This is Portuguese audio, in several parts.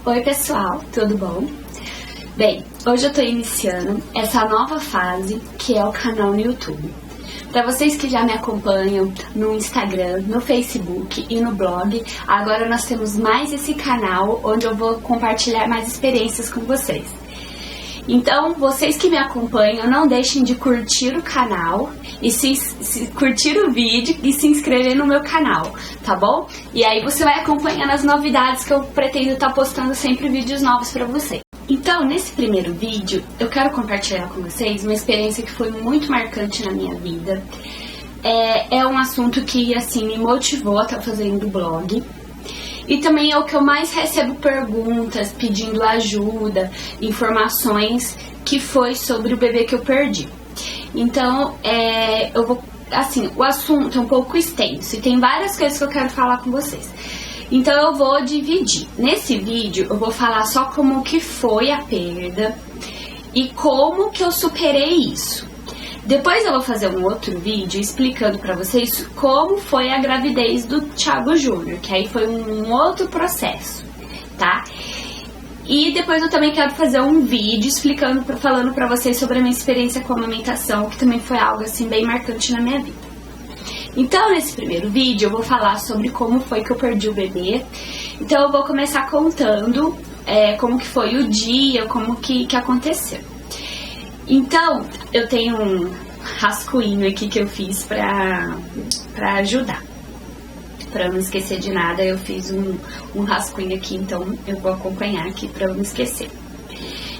Oi pessoal, tudo bom? Bem, hoje eu tô iniciando essa nova fase que é o canal no YouTube. Para vocês que já me acompanham no Instagram, no Facebook e no blog, agora nós temos mais esse canal onde eu vou compartilhar mais experiências com vocês. Então, vocês que me acompanham, não deixem de curtir o canal e curtir o vídeo e se inscrever no meu canal, tá bom? E aí você vai acompanhando as novidades que eu pretendo estar postando sempre vídeos novos pra vocês. Então, nesse primeiro vídeo, eu quero compartilhar com vocês uma experiência que foi muito marcante na minha vida. É um assunto que, assim, me motivou a estar fazendo blog. E também é o que eu mais recebo perguntas, pedindo ajuda, informações, que foi sobre o bebê que eu perdi. Então, eu vou, assim, o assunto é um pouco extenso e tem várias coisas que eu quero falar com vocês. Então eu vou dividir. Nesse vídeo eu vou falar só como que foi a perda e como que eu superei isso. Depois eu vou fazer um outro vídeo explicando pra vocês como foi a gravidez do Thiago Júnior, que aí foi um outro processo, tá? E depois eu também quero fazer um vídeo falando pra vocês sobre a minha experiência com a amamentação, que também foi algo assim bem marcante na minha vida. Então, nesse primeiro vídeo eu vou falar sobre como foi que eu perdi o bebê. Então eu vou começar contando como que foi o dia, como que aconteceu. Então, eu tenho um rascunho aqui que eu fiz pra ajudar. Pra eu não esquecer de nada, eu fiz um rascunho aqui, então eu vou acompanhar aqui pra eu não esquecer.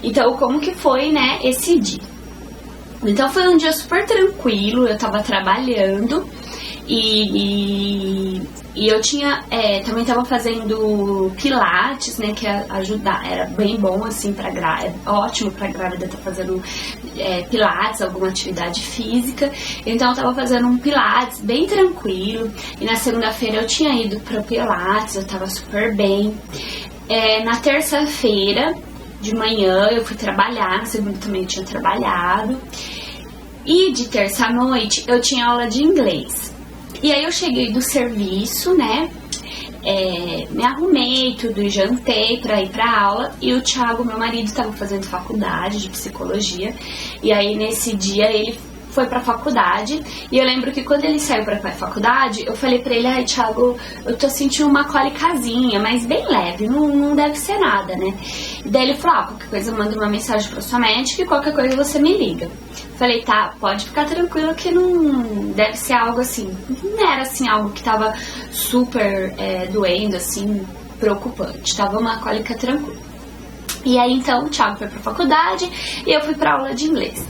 Então, como que foi, né, esse dia? Então, foi um dia super tranquilo, eu tava trabalhando e eu tinha, também tava fazendo pilates, né, que era bem bom, assim, ótimo pra grávida tá fazendo pilates, alguma atividade física. Então eu tava fazendo um pilates bem tranquilo, e na segunda-feira eu tinha ido pro pilates, eu tava super bem. Na terça-feira de manhã eu fui trabalhar, na segunda também eu tinha trabalhado, e de terça à noite eu tinha aula de inglês. E aí eu cheguei do serviço, né, me arrumei tudo e jantei pra ir pra aula. E o Thiago, meu marido, tava fazendo faculdade de psicologia. E aí nesse dia ele foi pra faculdade. E eu lembro que quando ele saiu pra faculdade, eu falei pra ele: ai, Thiago, eu tô sentindo uma cólicazinha, mas bem leve, não deve ser nada, né? E daí ele falou: qualquer coisa manda uma mensagem pra sua médica e qualquer coisa você me liga. Falei: tá, pode ficar tranquilo que não deve ser algo assim. Não era assim algo que tava super doendo, assim, preocupante. Tava uma cólica tranquila. E aí então o Thiago foi pra faculdade e eu fui pra aula de inglês.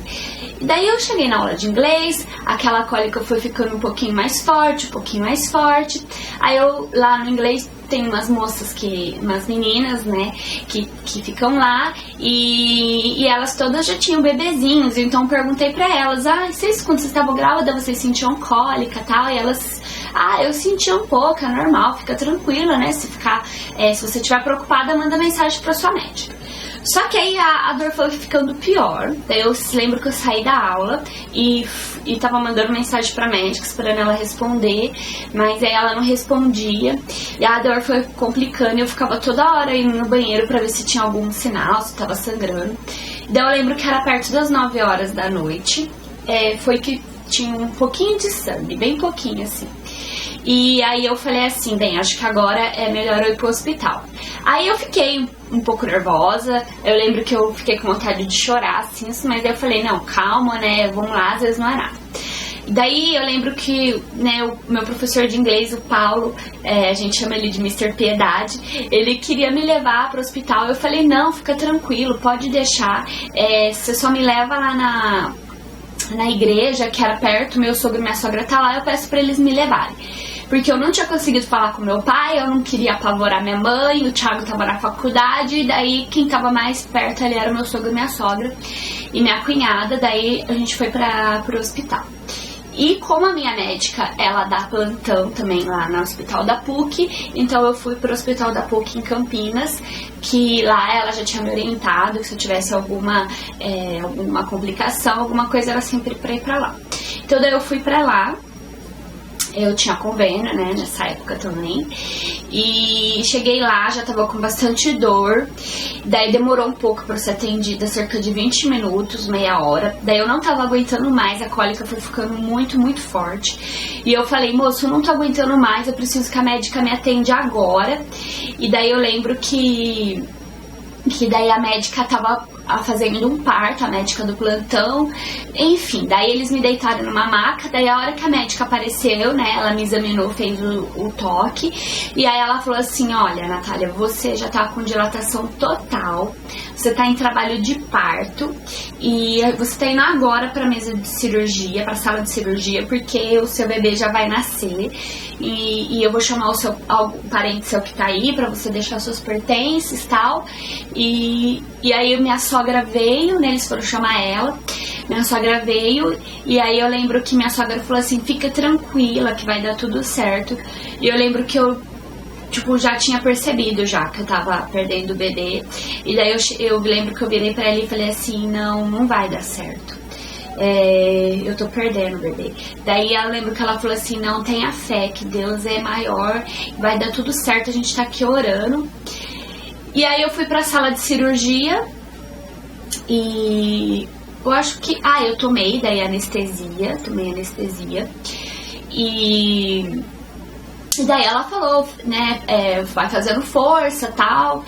E daí eu cheguei na aula de inglês, aquela cólica foi ficando um pouquinho mais forte, Aí eu, lá no inglês, tem umas umas meninas, né, que ficam lá, e elas todas já tinham bebezinhos. Então eu perguntei pra elas: quando vocês estavam grávidas, vocês sentiam cólica e tal? E elas: eu senti um pouco, é normal, fica tranquila, né, se você estiver preocupada, manda mensagem pra sua médica. Só que aí a dor foi ficando pior. Daí eu lembro que eu saí da aula e tava mandando mensagem pra médica, esperando ela responder, mas aí ela não respondia. E a dor foi complicando e eu ficava toda hora indo no banheiro pra ver se tinha algum sinal, se tava sangrando. Daí eu lembro que era perto das 9 horas da noite, foi que tinha um pouquinho de sangue, bem pouquinho assim. E aí eu falei assim: bem, acho que agora é melhor eu ir pro hospital. Aí eu fiquei um pouco nervosa, eu lembro que eu fiquei com vontade de chorar, assim, mas aí eu falei: não, calma, né, vamos lá, às vezes não é nada. Daí eu lembro que, né, o meu professor de inglês, o Paulo, a gente chama ele de Mr. Piedade, ele queria me levar pro hospital. Eu falei: não, fica tranquilo, pode deixar, você só me leva lá na igreja, que era perto, meu sogro e minha sogra tá lá, eu peço pra eles me levarem. Porque eu não tinha conseguido falar com meu pai, eu não queria apavorar minha mãe, o Thiago tava na faculdade, e daí quem tava mais perto ali era meu sogro e minha sogra e minha cunhada. Daí a gente foi pro hospital. E como a minha médica, ela dá plantão também lá no hospital da PUC, então eu fui pro hospital da PUC em Campinas, que lá ela já tinha me orientado que se eu tivesse alguma complicação, alguma coisa, era sempre pra ir pra lá. Então daí eu fui pra lá. Eu tinha convênio, né, nessa época também. E cheguei lá, já tava com bastante dor. Daí demorou um pouco pra ser atendida, cerca de 20 minutos, meia hora. Daí eu não tava aguentando mais, a cólica foi ficando muito, muito forte. E eu falei, moço, eu não tô aguentando mais, eu preciso que a médica me atende agora. E daí eu lembro que daí a médica tava fazendo um parto, a médica do plantão, enfim, daí eles me deitaram numa maca, daí a hora que a médica apareceu, né, ela me examinou, fez o toque, e aí ela falou assim, olha, Natália, você já tá com dilatação total, você tá em trabalho de parto, e você tá indo agora pra mesa de cirurgia, pra sala de cirurgia, porque o seu bebê já vai nascer, e eu vou chamar o parente seu que tá aí, pra você deixar seus pertences e tal, e aí minha sogra veio, né, eles foram chamar ela, minha sogra veio, e aí eu lembro que minha sogra falou assim, fica tranquila que vai dar tudo certo, e eu lembro que eu, tipo, já tinha percebido já que eu tava perdendo o bebê, e daí eu lembro que eu virei pra ela e falei assim, não vai dar certo, eu tô perdendo o bebê. Daí eu lembro que ela falou assim, não, tenha fé, que Deus é maior, vai dar tudo certo, a gente tá aqui orando. E aí eu fui pra sala de cirurgia, e eu acho que, eu tomei anestesia, e daí ela falou, né, vai fazendo força e tal,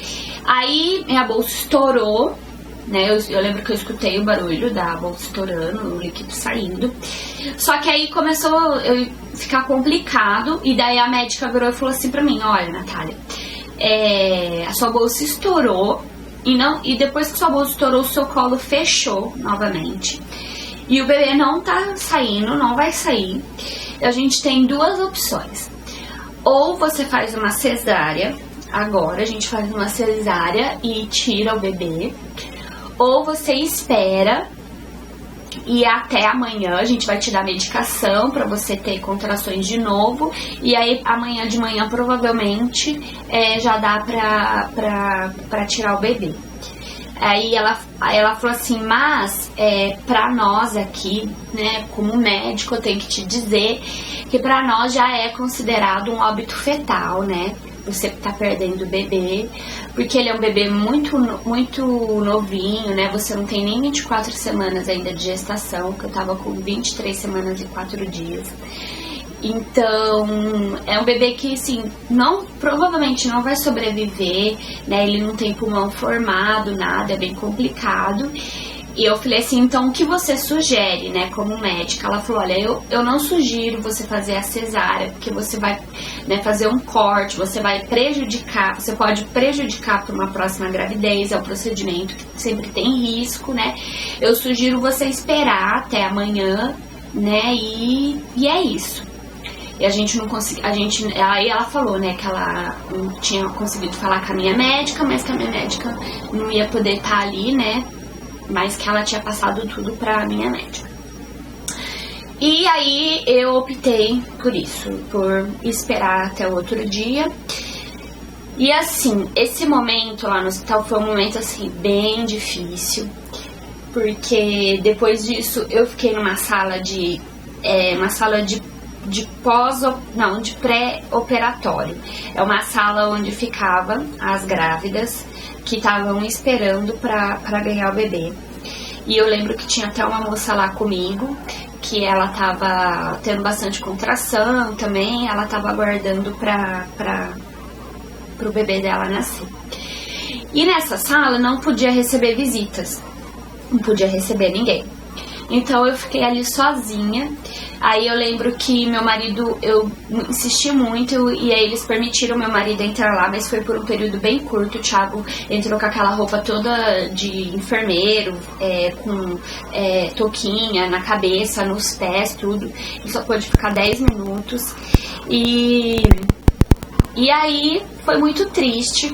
aí minha bolsa estourou, né, eu lembro que eu escutei o barulho da bolsa estourando, o líquido saindo, só que aí começou a ficar complicado, e daí a médica virou e falou assim pra mim, olha, Natália, a sua bolsa estourou, e depois que sua bolsa estourou, o seu colo fechou novamente. E o bebê não tá saindo, não vai sair. A gente tem duas opções. Ou você faz uma cesárea, agora a gente faz uma cesárea e tira o bebê. Ou você espera e até amanhã a gente vai te dar medicação pra você ter contrações de novo, e aí amanhã de manhã provavelmente já dá pra tirar o bebê. Aí ela falou assim, mas pra nós aqui, né, como médico, eu tenho que te dizer que pra nós já é considerado um óbito fetal, né? Você tá perdendo o bebê, porque ele é um bebê muito, muito novinho, né? Você não tem nem 24 semanas ainda de gestação, que eu tava com 23 semanas e 4 dias. Então, é um bebê que, assim, provavelmente não vai sobreviver, né? Ele não tem pulmão formado, nada, é bem complicado. E eu falei assim, então o que você sugere, né, como médica? Ela falou, olha, eu não sugiro você fazer a cesárea, porque você vai, né, fazer um corte, você pode prejudicar para uma próxima gravidez, é um procedimento que sempre tem risco, né? Eu sugiro você esperar até amanhã, né, e é isso. E a gente não conseguiu, aí ela falou, né, que ela não tinha conseguido falar com a minha médica, mas que a minha médica não ia poder estar ali, né, mas que ela tinha passado tudo pra minha médica. E aí eu optei por isso, por esperar até o outro dia. E assim, esse momento lá no hospital foi um momento assim bem difícil, porque depois disso eu fiquei numa sala de pré-operatório. É uma sala onde ficavam as grávidas que estavam esperando pra ganhar o bebê. E eu lembro que tinha até uma moça lá comigo, que ela tava tendo bastante contração também, ela tava aguardando pro bebê dela nascer. E nessa sala não podia receber visitas, não podia receber ninguém. Então eu fiquei ali sozinha. Aí eu lembro que meu marido, eu insisti muito, e aí eles permitiram meu marido entrar lá, mas foi por um período bem curto. O Thiago entrou com aquela roupa toda de enfermeiro, com touquinha na cabeça, nos pés, tudo. Ele só pôde ficar 10 minutos. E aí foi muito triste,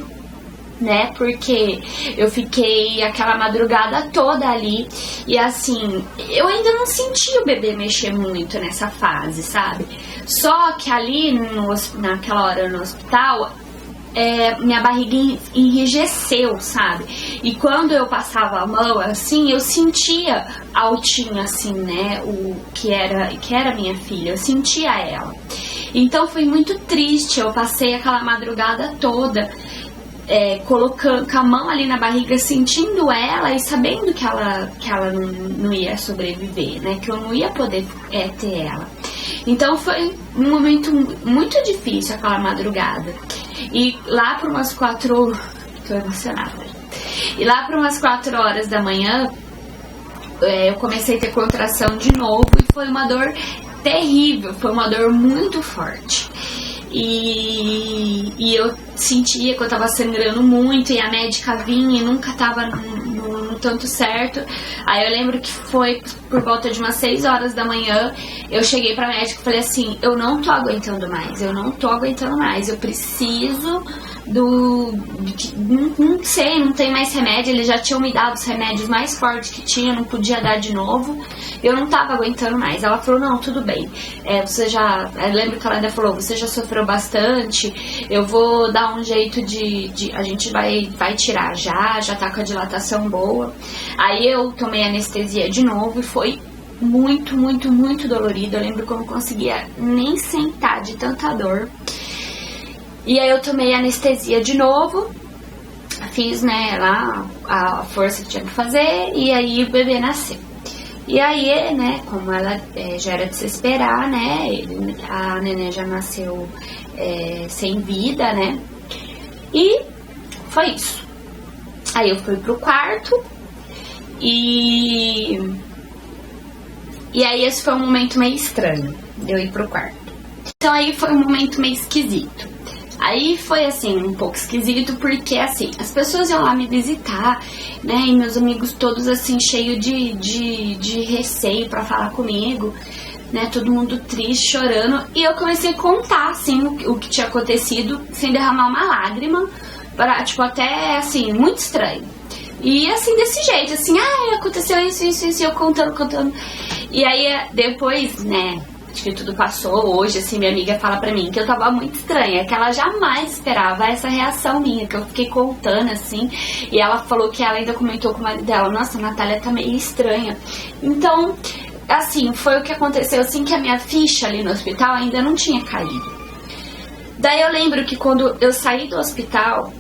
né, porque eu fiquei aquela madrugada toda ali, e assim, eu ainda não senti o bebê mexer muito nessa fase, sabe? Só que ali, naquela hora no hospital, minha barriga enrijeceu, sabe? E quando eu passava a mão, assim, eu sentia altinho, assim, né? O que era minha filha, eu sentia ela. Então foi muito triste, eu passei aquela madrugada toda colocando com a mão ali na barriga, sentindo ela e sabendo que ela não ia sobreviver, né? Que eu não ia poder ter ela. Então foi um momento muito difícil aquela madrugada. E lá por umas 4... Tô emocionada. E lá por umas 4 horas da manhã, eu comecei a ter contração de novo e foi uma dor terrível, foi uma dor muito forte. E eu sentia que eu tava sangrando muito e a médica vinha e nunca tava no tanto certo. Aí eu lembro que foi por volta de umas 6 horas da manhã, eu cheguei pra médica e falei assim, eu não tô aguentando mais, eu preciso não sei, não tem mais remédio, eles já tinham me dado os remédios mais fortes que tinha, não podia dar de novo, eu não tava aguentando mais. Ela falou, não, tudo bem, eu lembro que ela ainda falou, você já sofreu bastante, eu vou dar um jeito a gente vai tirar já tá com a dilatação boa. Aí eu tomei anestesia de novo e foi muito, muito, muito dolorido. Eu lembro que eu não conseguia nem sentar de tanta dor. E aí eu tomei anestesia de novo, fiz, né, lá a força que tinha que fazer, e aí o bebê nasceu. E aí, né, como ela já era de se esperar, né, a neném já nasceu sem vida, né, e foi isso. Aí eu fui pro quarto, e aí esse foi um momento meio estranho, de eu ir pro quarto. Então aí foi um momento meio esquisito. Aí foi, assim, um pouco esquisito, porque, assim, as pessoas iam lá me visitar, né, e meus amigos todos, assim, cheios de receio pra falar comigo, né, todo mundo triste, chorando, e eu comecei a contar, assim, o que tinha acontecido, sem derramar uma lágrima, tipo, até, assim, muito estranho. E, assim, desse jeito, assim, aconteceu isso, eu contando. E aí, depois, né, que tudo passou, hoje, assim, minha amiga fala pra mim que eu tava muito estranha, que ela jamais esperava essa reação minha, que eu fiquei contando, assim, e ela falou que ela ainda comentou com o marido dela, nossa, a Natália tá meio estranha. Então, assim, foi o que aconteceu, assim, que a minha ficha ali no hospital ainda não tinha caído. Daí eu lembro que quando eu saí do hospital,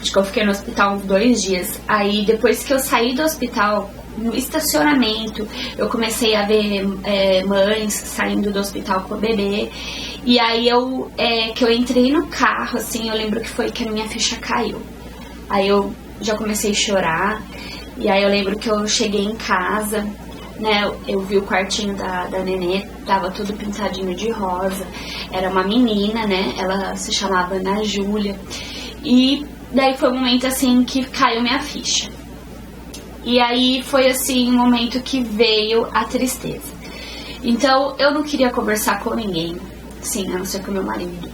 acho que eu fiquei no hospital uns 2 dias, aí depois que eu saí do hospital, no estacionamento, eu comecei a ver mães saindo do hospital com o bebê. E aí que eu entrei no carro, assim, eu lembro que foi que a minha ficha caiu. Aí eu já comecei a chorar. E aí eu lembro que eu cheguei em casa, né, eu vi o quartinho da nenê, tava tudo pintadinho de rosa. Era uma menina, né, ela se chamava Ana Júlia. E daí foi um momento, assim, que caiu minha ficha. E aí foi, assim, um momento que veio a tristeza. Então, eu não queria conversar com ninguém, sim, a não ser com meu marido.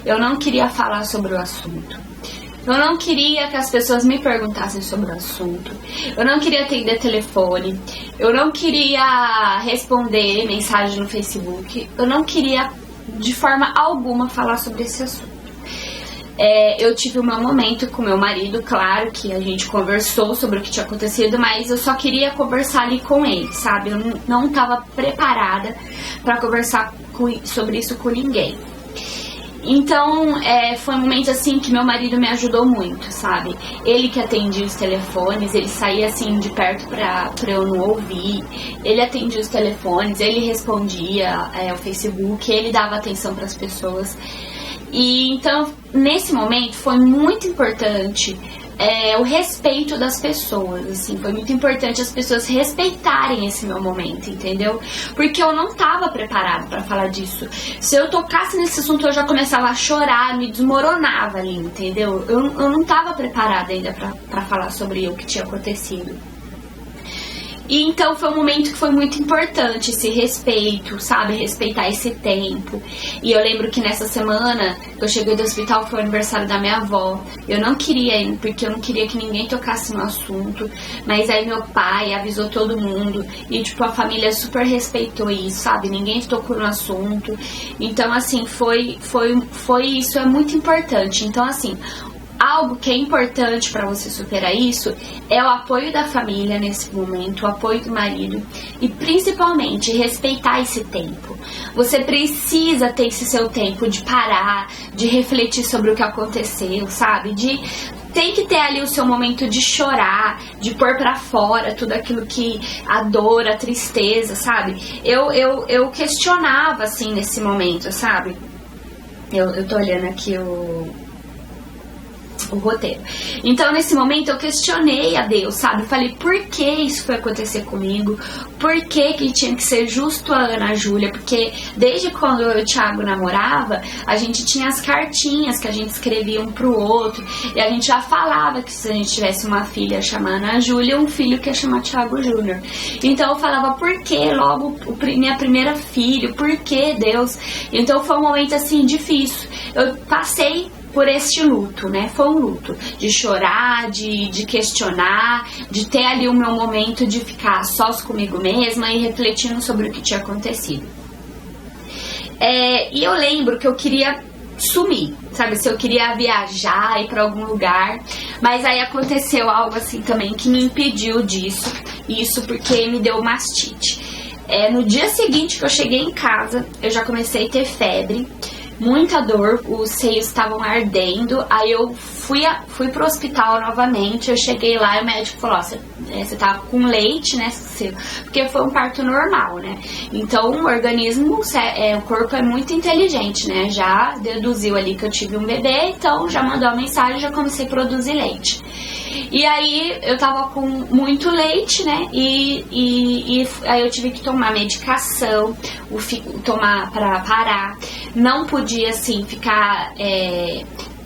Eu não queria falar sobre o assunto. Eu não queria que as pessoas me perguntassem sobre o assunto. Eu não queria atender telefone. Eu não queria responder mensagem no Facebook. Eu não queria, de forma alguma, falar sobre esse assunto. Eu tive o meu momento com meu marido, claro que a gente conversou sobre o que tinha acontecido, mas eu só queria conversar ali com ele, sabe? Eu não estava preparada para conversar sobre isso com ninguém. Então, foi um momento, assim, que meu marido me ajudou muito, sabe? Ele que atendia os telefones, ele saía, assim, de perto pra eu não ouvir. Ele atendia os telefones, ele respondia o Facebook, ele dava atenção para as pessoas. E então, nesse momento, foi muito importante o respeito das pessoas, assim, foi muito importante as pessoas respeitarem esse meu momento, entendeu? Porque eu não tava preparada pra falar disso. Se eu tocasse nesse assunto, eu já começava a chorar, me desmoronava ali, entendeu? Eu não tava preparada ainda pra falar sobre o que tinha acontecido. E então foi um momento que foi muito importante, esse respeito, sabe? Respeitar esse tempo. E eu lembro que nessa semana que eu cheguei do hospital foi o aniversário da minha avó. Eu não queria ir, porque eu não queria que ninguém tocasse no assunto. Mas aí meu pai avisou todo mundo. E tipo, a família super respeitou isso, sabe? Ninguém tocou no assunto. Então assim, foi isso, é muito importante. Então assim, algo que é importante para você superar isso é o apoio da família nesse momento, o apoio do marido e principalmente respeitar esse tempo. Você precisa ter esse seu tempo de parar, de refletir sobre o que aconteceu, sabe? Tem que ter ali o seu momento de chorar, de pôr pra fora tudo aquilo que a dor, a tristeza, sabe? Eu questionava assim nesse momento, sabe? Eu tô olhando aqui o roteiro. Então, nesse momento, eu questionei a Deus, sabe? Falei, por que isso foi acontecer comigo? Por que tinha que ser justo a Ana Júlia? Porque desde quando eu e o Thiago namorava, a gente tinha as cartinhas que a gente escrevia um pro outro, e a gente já falava que se a gente tivesse uma filha ia chamar Ana Júlia, um filho que ia chamar Thiago Júnior. Então, eu falava, por que logo minha primeira filha? Por que Deus? Então, foi um momento, assim, difícil. Eu passei por este luto, né? Foi um luto de chorar, de questionar, de ter ali o meu momento de ficar sós comigo mesma e refletindo sobre o que tinha acontecido. E eu lembro que eu queria sumir, sabe? Se eu queria viajar, ir pra algum lugar, mas aí aconteceu algo assim também que me impediu disso, isso porque me deu mastite. No dia seguinte que eu cheguei em casa, eu já comecei a ter febre, muita dor, os seios estavam ardendo. Aí eu fui pro hospital novamente. Eu cheguei lá e o médico falou, ó, você tá com leite, né? Porque foi um parto normal, né? Então o organismo, o corpo é muito inteligente, né? Já deduziu ali que eu tive um bebê, então já mandou a mensagem, já comecei a produzir leite. E aí eu tava com muito leite, né? E aí eu tive que tomar medicação, tomar pra parar. Não podia, assim, ficar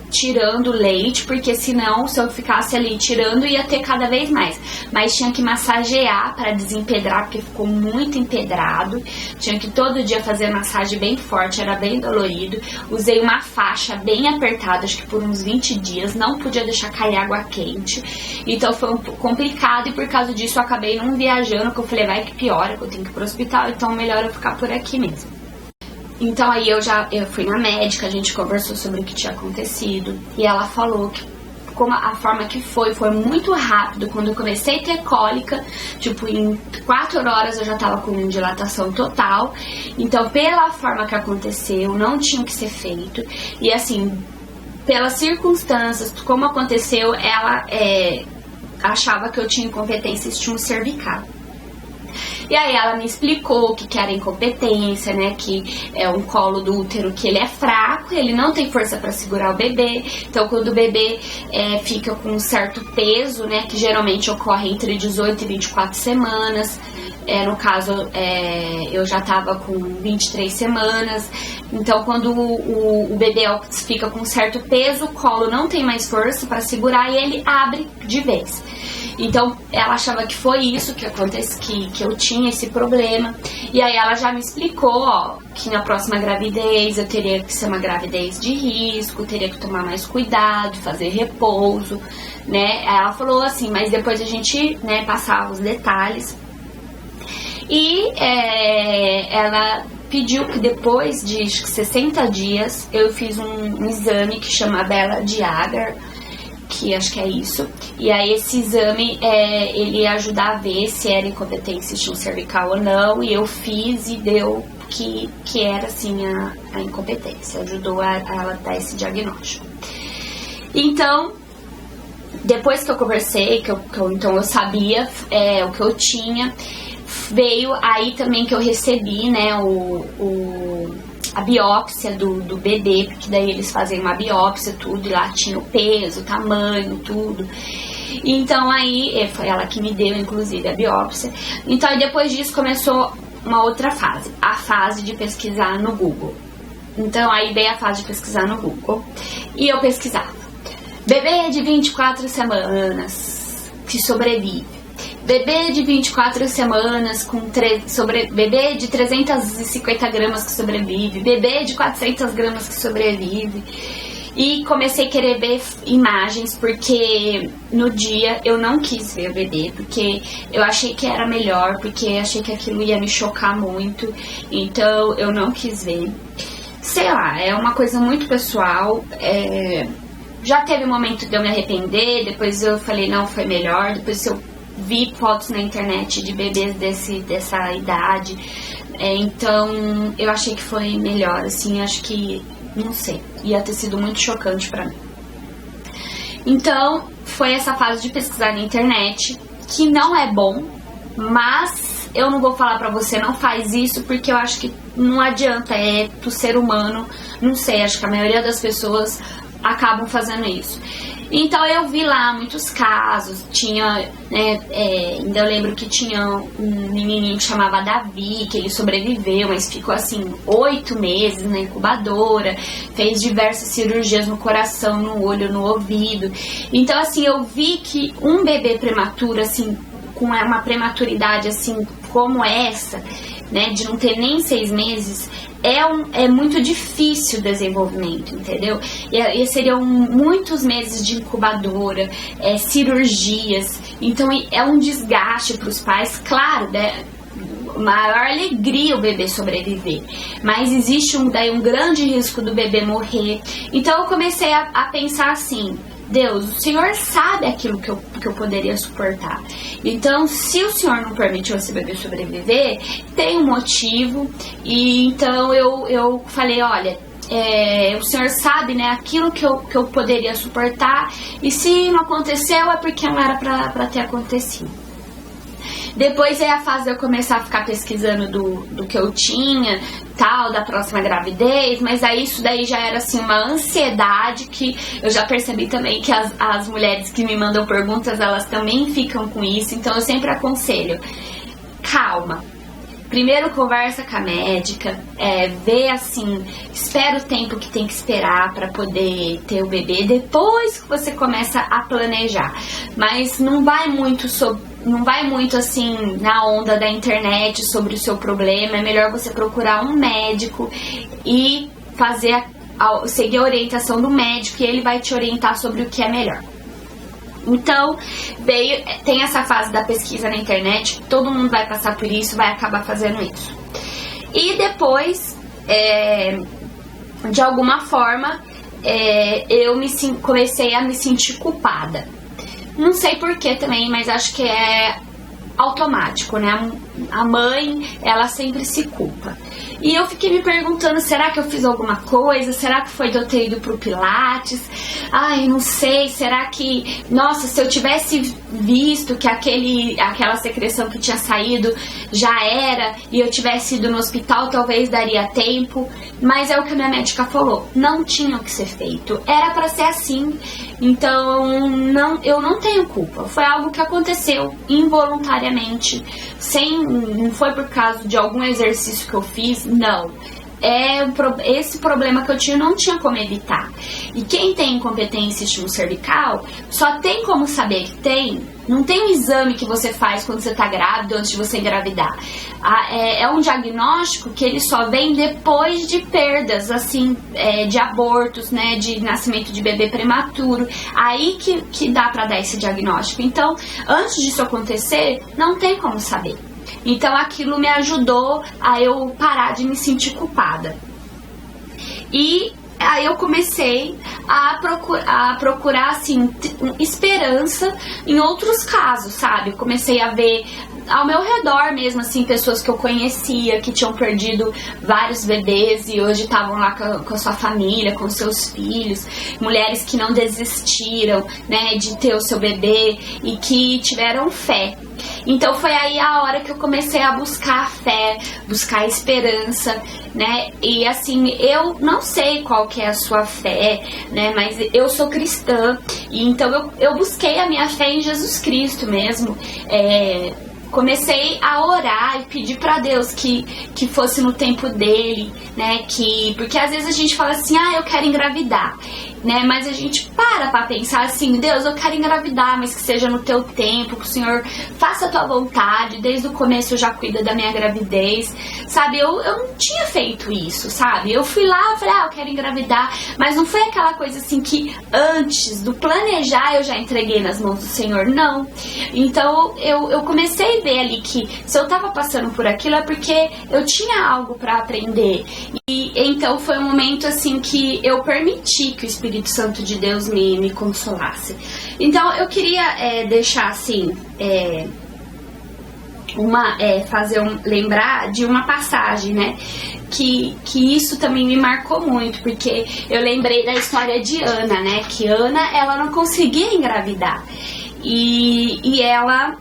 tirando leite, porque senão, se eu ficasse ali tirando, ia ter cada vez mais. Mas tinha que massagear para desempedrar, porque ficou muito empedrado. Tinha que todo dia fazer massagem bem forte, era bem dolorido. Usei uma faixa bem apertada, acho que por uns 20 dias. Não podia deixar cair água quente. Então foi um pouco complicado, e por causa disso eu acabei não viajando, porque eu falei, vai que piora, que eu tenho que ir pro hospital, então melhor eu ficar por aqui mesmo. Então aí eu fui na médica, a gente conversou sobre o que tinha acontecido, e ela falou que como a forma que foi muito rápido. Quando eu comecei a ter cólica, tipo, em 4 horas eu já tava com dilatação total. Então, pela forma que aconteceu, não tinha que ser feito. E assim, pelas circunstâncias, como aconteceu, ela achava que eu tinha incompetência estímulo cervical. E aí ela me explicou o que era incompetência, né? Que é um colo do útero que ele é fraco, ele não tem força para segurar o bebê. Então, quando o bebê fica com um certo peso, né? Que geralmente ocorre entre 18 e 24 semanas. No caso, eu já tava com 23 semanas. Então, quando o bebê fica com um certo peso, o colo não tem mais força para segurar e ele abre de vez. Então, ela achava que foi isso que acontece, que eu tinha esse problema. E aí ela já me explicou, ó, que na próxima gravidez eu teria que ser uma gravidez de risco, teria que tomar mais cuidado, fazer repouso, né? Ela falou assim, mas depois a gente, né, passava os detalhes. E ela pediu que depois de 60 dias eu fiz um exame que chama Bela de Agar, que acho que é isso. E aí esse exame, ele ia ajudar a ver se era incompetência estímulo cervical ou não. E eu fiz e deu que era assim a incompetência. Ajudou a ela dar esse diagnóstico. Então, depois que eu conversei, então eu sabia o que eu tinha, veio aí também que eu recebi, né, a biópsia do bebê, porque daí eles fazem uma biópsia, tudo, e lá tinha o peso, o tamanho, tudo. Então aí, foi ela que me deu, inclusive, a biópsia. Então aí depois disso começou uma outra fase, a fase de pesquisar no Google. Então aí veio a fase de pesquisar no Google, e eu pesquisava. Bebê de 24 semanas que sobrevive. bebê de 24 semanas, bebê de 350 gramas que sobrevive, bebê de 400 gramas que sobrevive. E comecei a querer ver imagens, porque no dia eu não quis ver o bebê, porque eu achei que era melhor, porque achei que aquilo ia me chocar muito, então eu não quis ver. Sei lá, é uma coisa muito pessoal, já teve um momento de eu me arrepender, depois eu falei, não, foi melhor, depois eu vi fotos na internet de bebês dessa idade, então eu achei que foi melhor, assim, acho que, não sei, ia ter sido muito chocante pra mim. Então, foi essa fase de pesquisar na internet, que não é bom, mas eu não vou falar pra você, não faz isso, porque eu acho que não adianta, é do ser humano, não sei, acho que a maioria das pessoas acabam fazendo isso. Então eu vi lá muitos casos, tinha, ainda eu lembro que tinha um menininho que chamava Davi, que ele sobreviveu, mas ficou assim 8 meses na incubadora, fez diversas cirurgias no coração, no olho, no ouvido. Então assim, eu vi que um bebê prematuro, assim, com uma prematuridade assim como essa, né, de não ter nem 6 meses, é muito difícil o desenvolvimento, entendeu? E seriam muitos meses de incubadora, cirurgias, então é um desgaste para os pais, claro, né? Maior alegria o bebê sobreviver, mas existe um grande risco do bebê morrer. Então eu comecei a pensar assim, Deus, o Senhor sabe aquilo que eu poderia suportar. Então, se o Senhor não permitiu esse bebê sobreviver, tem um motivo. E então eu falei, olha, o Senhor sabe, né, aquilo que eu poderia suportar. E se não aconteceu, é porque não era pra ter acontecido. Depois é a fase de eu começar a ficar pesquisando do que eu tinha, tal, da próxima gravidez, mas aí isso daí já era assim uma ansiedade que eu já percebi também que as mulheres que me mandam perguntas, elas também ficam com isso, então eu sempre aconselho, calma. Primeiro conversa com a médica, vê assim, espera o tempo que tem que esperar para poder ter o bebê, depois que você começa a planejar. Mas não vai muito assim na onda da internet sobre o seu problema, é melhor você procurar um médico e seguir a orientação do médico e ele vai te orientar sobre o que é melhor. Então, tem essa fase da pesquisa na internet, todo mundo vai passar por isso, vai acabar fazendo isso. E depois, de alguma forma, eu comecei a me sentir culpada. Não sei porquê também, mas acho que é automático, né? A mãe, ela sempre se culpa. E eu fiquei me perguntando, será que eu fiz alguma coisa? Será que foi de eu ter ido pro Pilates? Ai, não sei, será que... Nossa, se eu tivesse visto que aquela secreção que tinha saído já era e eu tivesse ido no hospital, talvez daria tempo. Mas é o que a minha médica falou, não tinha o que ser feito, era pra ser assim. Então, eu não tenho culpa, foi algo que aconteceu involuntariamente, não foi por causa de algum exercício que eu fiz, não. Esse problema que eu tinha, não tinha como evitar. E quem tem incompetência em estímulo cervical só tem como saber que tem. Não tem um exame que você faz quando você está grávida, antes de você engravidar. É um diagnóstico que ele só vem depois de perdas, assim, de abortos, né, de nascimento de bebê prematuro. Aí que dá para dar esse diagnóstico. Então, antes disso acontecer, não tem como saber. Então aquilo me ajudou a eu parar de me sentir culpada. E aí eu comecei a procurar assim, esperança em outros casos, sabe? Eu comecei a ver ao meu redor mesmo, assim, pessoas que eu conhecia, que tinham perdido vários bebês e hoje estavam lá com a sua família, com seus filhos, mulheres que não desistiram, né, de ter o seu bebê e que tiveram fé. Então foi aí a hora que eu comecei a buscar a fé, buscar a esperança, né? E assim, eu não sei qual que é a sua fé, né? Mas eu sou cristã, e então eu busquei a minha fé em Jesus Cristo mesmo. Comecei a orar e pedir pra Deus que fosse no tempo dele, né? Porque às vezes a gente fala assim, eu quero engravidar. né? Mas a gente para pensar assim, Deus, eu quero engravidar, mas que seja no teu tempo, que o Senhor faça a tua vontade, desde o começo já cuida da minha gravidez, sabe? Eu não tinha feito isso, sabe? Eu fui lá, falei, eu quero engravidar, mas não foi aquela coisa assim que antes do planejar eu já entreguei nas mãos do Senhor, não. Então eu comecei a ver ali que se eu tava passando por aquilo é porque eu tinha algo para aprender. E então foi um momento assim que eu permiti que o Espírito Santo de Deus me consolasse. Então eu queria deixar assim, lembrar de uma passagem, né? Que isso também me marcou muito, porque eu lembrei da história de Ana, né? Que Ana, ela não conseguia engravidar. E ela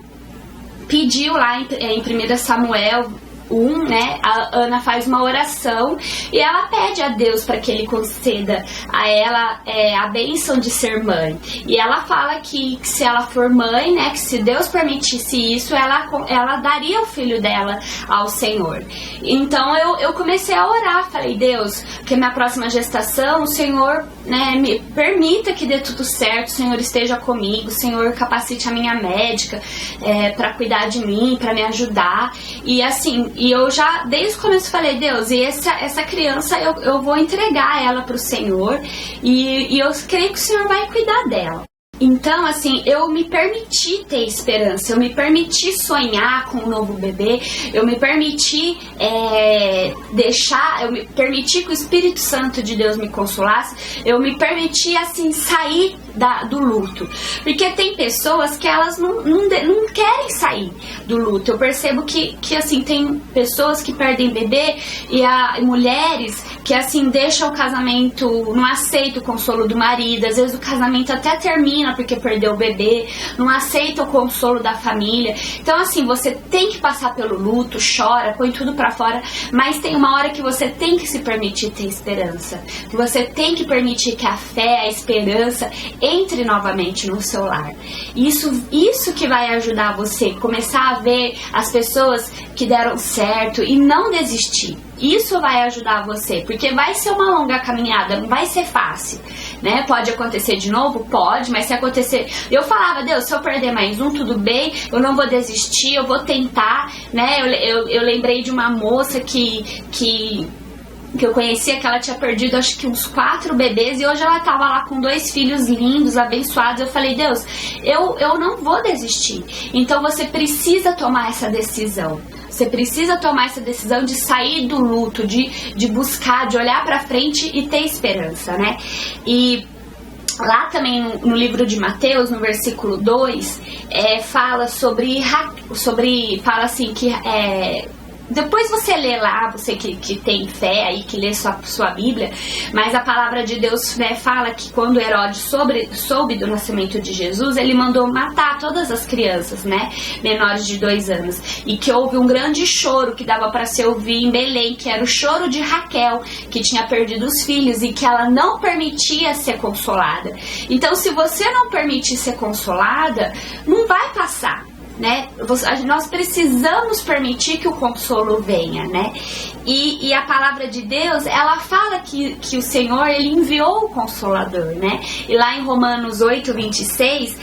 pediu lá em 1 Samuel 1, né, a Ana faz uma oração e ela pede a Deus para que ele conceda a ela a bênção de ser mãe. E ela fala que se ela for mãe, né, que se Deus permitisse isso, ela daria o filho dela ao Senhor. Então eu comecei a orar, falei, Deus, que minha próxima gestação, o Senhor, né, me permita que dê tudo certo, o Senhor esteja comigo, o Senhor capacite a minha médica para cuidar de mim, para me ajudar. E assim, e eu já, desde o começo, falei, Deus, e essa criança eu vou entregar ela pro Senhor e eu creio que o Senhor vai cuidar dela. Então, assim, eu me permiti ter esperança, eu me permiti sonhar com um novo bebê, eu me permiti eu me permiti que o Espírito Santo de Deus me consolasse, eu me permiti, assim, sair do luto. Porque tem pessoas que elas não querem sair do luto. Eu percebo que assim, tem pessoas que perdem bebê e mulheres que, assim, deixam o casamento, não aceitam o consolo do marido, às vezes o casamento até termina porque perdeu o bebê, não aceita o consolo da família. Então, assim, você tem que passar pelo luto, chora, põe tudo pra fora, mas tem uma hora que você tem que se permitir ter esperança, que você tem que permitir que a fé, a esperança entre novamente no seu lar. Isso que vai ajudar você começar a ver as pessoas que deram certo e não desistir. Isso vai ajudar você, porque vai ser uma longa caminhada, não vai ser fácil, né? Pode acontecer de novo? Pode, mas se acontecer... Eu falava, Deus, se eu perder mais um, tudo bem, eu não vou desistir, eu vou tentar, né? Eu lembrei de uma moça que eu conhecia, que ela tinha perdido acho que uns 4 bebês e hoje ela tava lá com 2 filhos lindos, abençoados. Eu falei, Deus, eu não vou desistir. Então você precisa tomar essa decisão. Você precisa tomar essa decisão de sair do luto, de buscar, de olhar pra frente e ter esperança, né? E lá também no livro de Mateus, no versículo 2, fala fala assim que depois você lê lá, você que tem fé aí, que lê sua Bíblia, mas a palavra de Deus fala que quando Herodes soube do nascimento de Jesus, ele mandou matar todas as crianças, né, menores de 2 anos, e que houve um grande choro que dava para se ouvir em Belém, que era o choro de Raquel, que tinha perdido os filhos e que ela não permitia ser consolada. Então, se você não permitir ser consolada, não vai passar, né? Nós precisamos permitir que o consolo venha, né? E a palavra de Deus, ela fala que o Senhor, ele enviou o Consolador, né? E lá em Romanos 8:26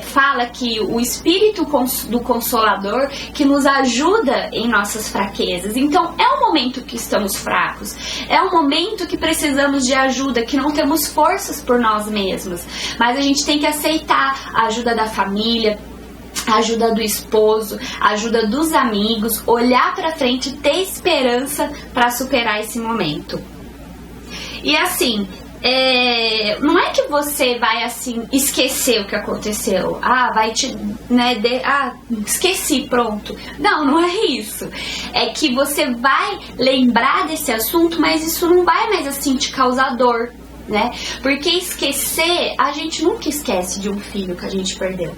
fala que o Espírito do Consolador que nos ajuda em nossas fraquezas. Então é um momento que estamos fracos, é um momento que precisamos de ajuda, que não temos forças por nós mesmos, mas a gente tem que aceitar a ajuda da família, a ajuda do esposo, a ajuda dos amigos, olhar pra frente, ter esperança para superar esse momento. E assim, não é que você vai assim esquecer o que aconteceu, esqueci, pronto. Não é isso. É que você vai lembrar desse assunto, mas isso não vai mais assim te causar dor, né? Porque esquecer, a gente nunca esquece de um filho que a gente perdeu.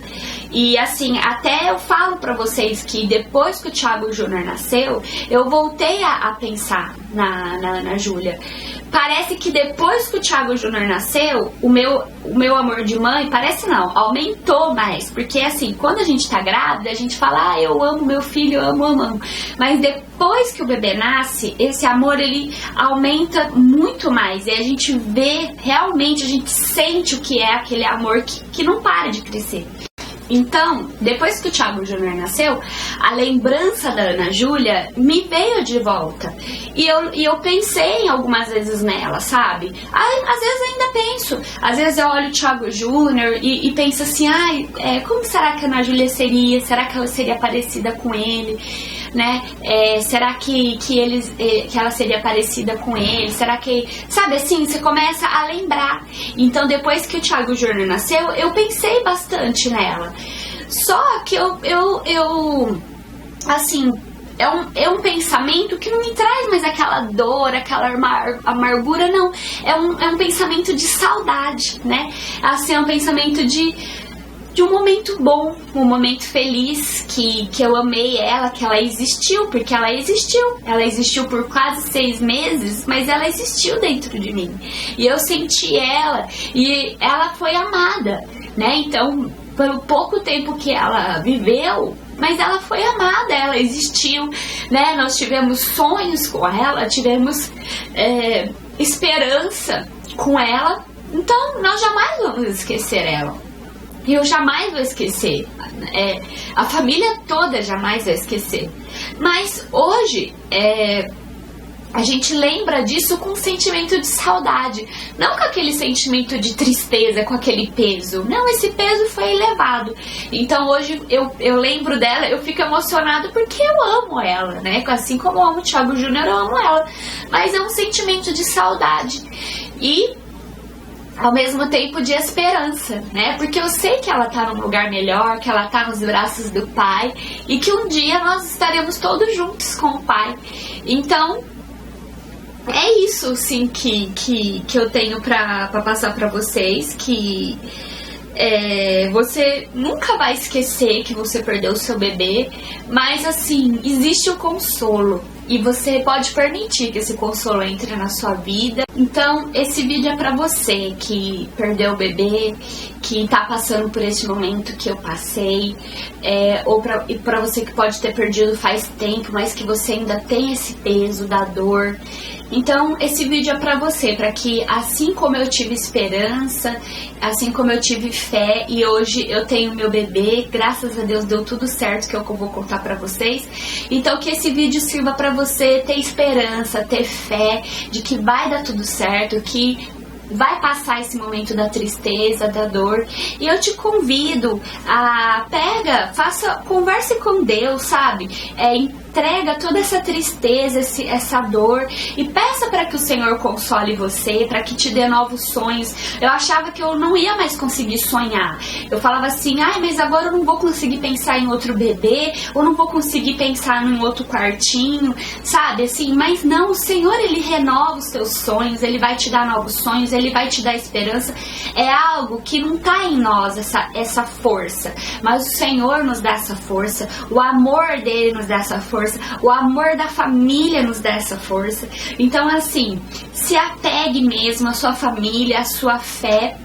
E assim, até eu falo pra vocês que depois que o Thiago Júnior nasceu, eu voltei a pensar, na Júlia. Parece que depois que o Thiago Júnior nasceu, o meu amor de mãe, parece não, aumentou mais. Porque assim, quando a gente tá grávida, a gente fala, eu amo meu filho, eu amo. Mas depois que o bebê nasce, esse amor, ele aumenta muito mais. E a gente vê, realmente, a gente sente o que é aquele amor que não para de crescer. Então, depois que o Thiago Júnior nasceu, a lembrança da Ana Júlia me veio de volta. E eu pensei algumas vezes nela, sabe? Às vezes ainda penso. Às vezes eu olho o Thiago Júnior e penso assim, como será que a Ana Júlia seria? Será que ela seria parecida com ele? Né? Será que ela seria parecida com ele? Será que... Sabe assim, você começa a lembrar. Então, depois que o Thiago Júnior nasceu, eu pensei bastante nela. Só que assim, é um pensamento que não me traz mais aquela dor, aquela amargura, não. É um pensamento de saudade, né? Assim, é um pensamento de um momento bom, um momento feliz, que eu amei ela, que ela existiu, porque ela existiu. Ela existiu por quase 6 meses, mas ela existiu dentro de mim. E eu senti ela, e ela foi amada, né? Então, pelo pouco tempo que ela viveu, mas ela foi amada, ela existiu, né? Nós tivemos sonhos com ela, tivemos esperança com ela, então nós jamais vamos esquecer ela. Eu jamais vou esquecer, a família toda jamais vai esquecer. Mas hoje, a gente lembra disso com um sentimento de saudade, não com aquele sentimento de tristeza, com aquele peso. Não, esse peso foi elevado. Então hoje eu lembro dela, eu fico emocionada porque eu amo ela, né? Assim como eu amo o Thiago Júnior, eu amo ela. Mas é um sentimento de saudade e ao mesmo tempo de esperança, né? Porque eu sei que ela tá num lugar melhor, que ela tá nos braços do Pai e que um dia nós estaremos todos juntos com o Pai. Então, é isso, sim, que eu tenho pra passar pra vocês, que você nunca vai esquecer que você perdeu o seu bebê, mas assim, existe o consolo. E você pode permitir que esse consolo entre na sua vida. Então, esse vídeo é pra você que perdeu o bebê, que tá passando por esse momento que eu passei, ou pra você que pode ter perdido faz tempo, mas que você ainda tem esse peso da dor. Então, esse vídeo é pra você, pra que assim como eu tive esperança, assim como eu tive fé e hoje eu tenho meu bebê, graças a Deus deu tudo certo, que é o que eu vou contar pra vocês. Então, que esse vídeo sirva pra você ter esperança, ter fé de que vai dar tudo certo, que vai passar esse momento da tristeza, da dor. E eu te convido a converse com Deus, sabe? Entrega toda essa tristeza, essa dor e peça para que o Senhor console você, para que te dê novos sonhos. Eu achava que eu não ia mais conseguir sonhar. Eu falava assim, mas agora eu não vou conseguir pensar em outro bebê, ou não vou conseguir pensar num outro quartinho, sabe? Assim, mas não, o Senhor, Ele renova os teus sonhos, Ele vai te dar novos sonhos, Ele vai te dar esperança. É algo que não tá em nós, essa força, mas o Senhor nos dá essa força, o amor dele nos dá essa força, o amor da família nos dá essa força. Então, assim, se apegue mesmo à sua família, à sua fé,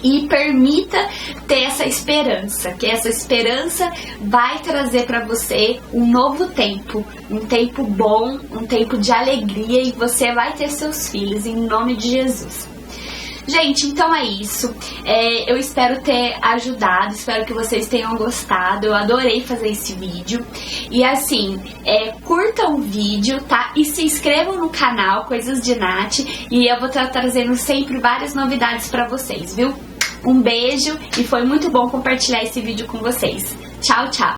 e permita ter essa esperança, que essa esperança vai trazer para você um novo tempo, um tempo bom, um tempo de alegria, e você vai ter seus filhos em nome de Jesus. Gente, então é isso. Eu espero ter ajudado, espero que vocês tenham gostado. Eu adorei fazer esse vídeo. E assim, curtam o vídeo, tá? E se inscrevam no canal Coisas de Nath. E eu vou estar trazendo sempre várias novidades pra vocês, viu? Um beijo e foi muito bom compartilhar esse vídeo com vocês. Tchau, tchau!